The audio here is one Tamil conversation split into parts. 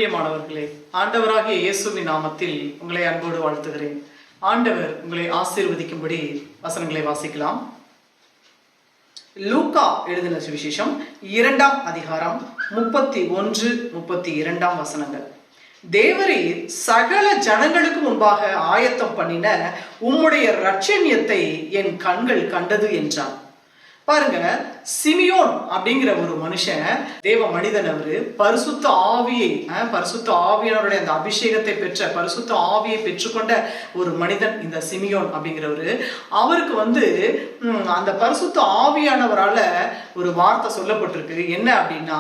பிரியமானவர்களே, ஆண்டவராகிய இயேசுவின் நாமத்தில் உங்களை அன்போடு வாழ்த்துகிறேன். ஆண்டவர் உங்களை ஆசீர்வதிக்கும்படி வசனங்களை வாசிக்கலாம். லூக்கா எழுதின சுவிசேஷம் 2ஆம் அதிகாரம் 31, 32 வசனங்கள். தேவரீர் சகல ஜனங்களுக்கு முன்பாக ஆயத்தம் பண்ணின உம்முடைய இரட்சணியத்தை என் கண்கள் கண்டது என்றார். பாருங்க, சிமியோன் அப்படிங்கிற ஒரு மனுஷன், தேவ மனிதன். அவரு பரிசுத்த ஆவியானவருடைய அந்த அபிஷேகத்தை பெற்ற, பரிசுத்த ஆவியை பெற்றுக்கொண்ட ஒரு மனிதன் இந்த சிமியோன் அப்படிங்கிறவரு. அவருக்கு அந்த பரிசுத்த ஆவியானவரால ஒரு வார்த்தை சொல்லப்பட்டிருக்கு. என்ன அப்படின்னா,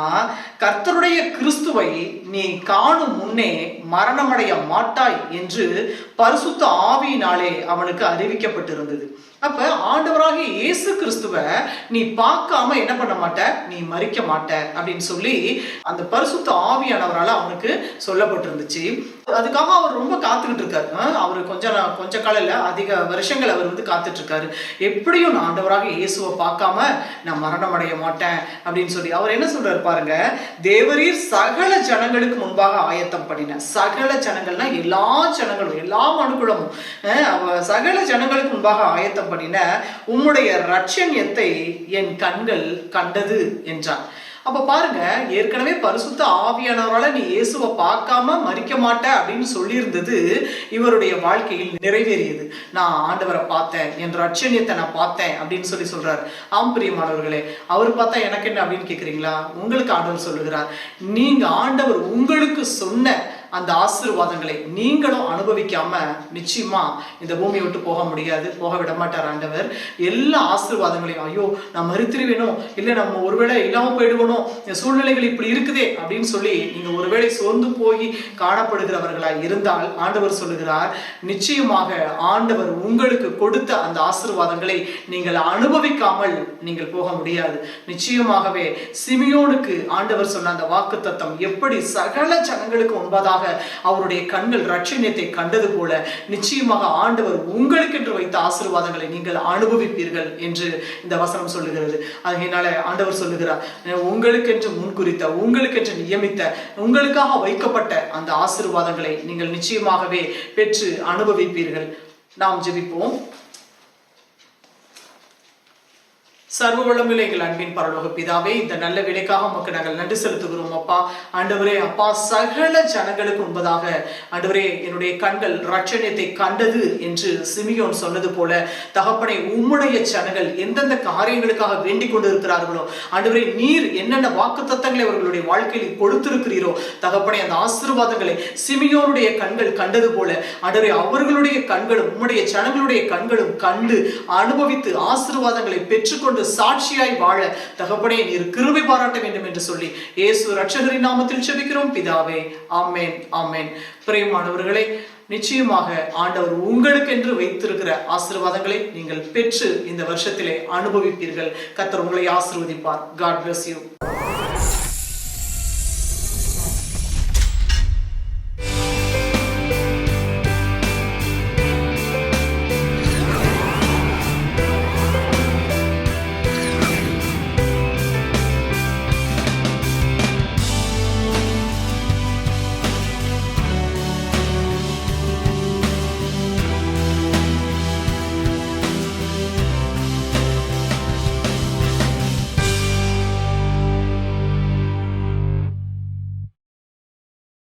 கர்த்தருடைய கிறிஸ்துவை நீ காணும் முன்னே மரணமடைய மாட்டாய் என்று பரிசுத்த ஆவியினாலே அவனுக்கு அறிவிக்கப்பட்டிருந்தது. அப்ப ஆண்டவராகிய இயேசு கிறிஸ்துவ நீ பார்க்காம என்ன பண்ண மாட்ட, நீ மரிக்க மாட்ட அப்படின்னு சொல்லி அந்த பரிசுத்த ஆவியானவரால அவனுக்கு சொல்லப்பட்டிருந்துச்சு. அதுக்காக அவர் ரொம்ப காத்துக்கிட்டு இருக்காரு. அவரு கொஞ்ச காலம் இல்ல, அதிக வருஷங்கள் அவர் காத்துட்டு இருக்காரு. எப்படியும் நான் ஆண்டவராக இயேசுவை பார்க்காம நான் மரணம் அடைய மாட்டேன் அப்படின்னு சொல்லி அவர் என்ன சொல்றாரு பாருங்க. தேவரீர் சகல ஜனங்களுக்கு முன்பாக ஆயத்தம் பண்ணின, சகல ஜனங்கள்னா எல்லா ஜனங்களும், எல்லா மனுக்குலமும், சகல ஜனங்களுக்கு முன்பாக ஆயத்தம் பண்ணின உம்முடைய இரட்சணியத்தை என் கண்கள் கண்டது என்றார். அப்ப பாருங்க, ஏற்கனவே பரிசுத்த ஆவியானவரால நீ இயேசுவை பார்க்காம மரிக்க மாட்ட அப்படின்னு சொல்லி இருந்தது இவருடைய வாழ்க்கையில் நிறைவேறியது. நான் ஆண்டவரை பார்த்தேன், என் இரட்சணியத்தை நான் பார்த்தேன் அப்படின்னு சொல்றாரு. ஆம் பிரியமானவர்களே, அவர் பார்த்தா எனக்கு என்ன அப்படின்னு கேக்குறீங்களா? உங்களுக்கு ஆண்டவர் சொல்லுகிறார், நீங்க ஆண்டவர் உங்களுக்கு சொன்ன அந்த ஆசீர்வாதங்களை நீங்களும் அனுபவிக்காம நிச்சயமா இந்த பூமியை விட்டு போக முடியாது, போக விட மாட்டார் ஆண்டவர். எல்லா ஆசீர்வாதங்களையும், ஐயோ நான் மறுத்திருவேணும், இல்லை நம்ம ஒருவேளை இல்லாம போயிடுவனும், சூழ்நிலைகள் இப்படி இருக்குதே அப்படின்னு சொல்லி நீங்க ஒருவேளை சோர்ந்து போய் காணப்படுகிறவர்களாய் இருந்தால் ஆண்டவர் சொல்லுகிறார், நிச்சயமாக ஆண்டவர் உங்களுக்கு கொடுத்த அந்த ஆசீர்வாதங்களை நீங்கள் அனுபவிக்காமல் நீங்கள் போக முடியாது. நிச்சயமாகவே சிமியோனுக்கு ஆண்டவர் சொன்ன அந்த வாக்குத்தத்தம் எப்படி சகல ஜனங்களுக்கு முன்பதாக அவருடைய கண்கள் இரட்சணியத்தை கண்டது போல நிச்சயமாக ஆண்டவர் உங்களுக்கு என்று வைத்த ஆசீர்வாதங்களை நீங்கள் அனுபவிப்பீர்கள் என்று இந்த வசனம் சொல்லுகிறது. அதனால ஆண்டவர் சொல்லுகிறார், உங்களுக்கென்று முன்குறித்த, உங்களுக்கென்று நியமித்த, உங்களுக்காக வைக்கப்பட்ட அந்த ஆசீர்வாதங்களை நீங்கள் நிச்சயமாகவே பெற்று அனுபவிப்பீர்கள். நாம் ஜெபிப்போம். சர்வ வல்லமையுள்ள எங்கள் அன்பின் பரலோக பிதாவே, இந்த நல்ல வேலைக்காக உமக்கு நாங்கள் நன்றி செலுத்துகிறோம் அப்பா. ஆண்டவரே, அப்பா, சகல ஜனங்களுக்கு முன்பதாக ஆண்டவரே என்னுடைய கண்கள் இரட்சணியத்தை கண்டது என்று சிமியோன் சொன்னது போல தகப்பனே, உம்முடைய ஜனங்கள் எந்தெந்த காரியங்களுக்காக வேண்டிக் கொண்டு இருக்கிறார்களோ ஆண்டவரே, நீர் என்னென்ன வாக்குத்தத்தங்களை அவர்களுடைய வாழ்க்கையில் கொடுத்திருக்கிறீரோ தகப்பனே, அந்த ஆசீர்வாதங்களை சிமியோனுடைய கண்கள் கண்டது போல ஆண்டவரே அவர்களுடைய கண்களும் உம்முடைய ஜனங்களுடைய கண்களும் கண்டு அனுபவித்து ஆசீர்வாதங்களை பெற்றுக்கொண்டு சாட்சியாய் வாழ தகப்பனே நீர் கிருபை பாராட்ட வேண்டும் என்று சொல்லி இயேசு இரட்சகரின் நாமத்தில் ஜெபிக்கிறோம் பிதாவே. ஆமென், ஆமென். பிரியமானவர்களே, நிச்சயமாக ஆண்டவர் உங்களுக்கு என்று வைத்திருக்கிற ஆசீர்வாதங்களை நீங்கள் பெற்று இந்த வருஷத்திலே அனுபவிப்பீர்கள். கர்த்தர் உங்களை ஆசீர்வதிப்பார். God bless you.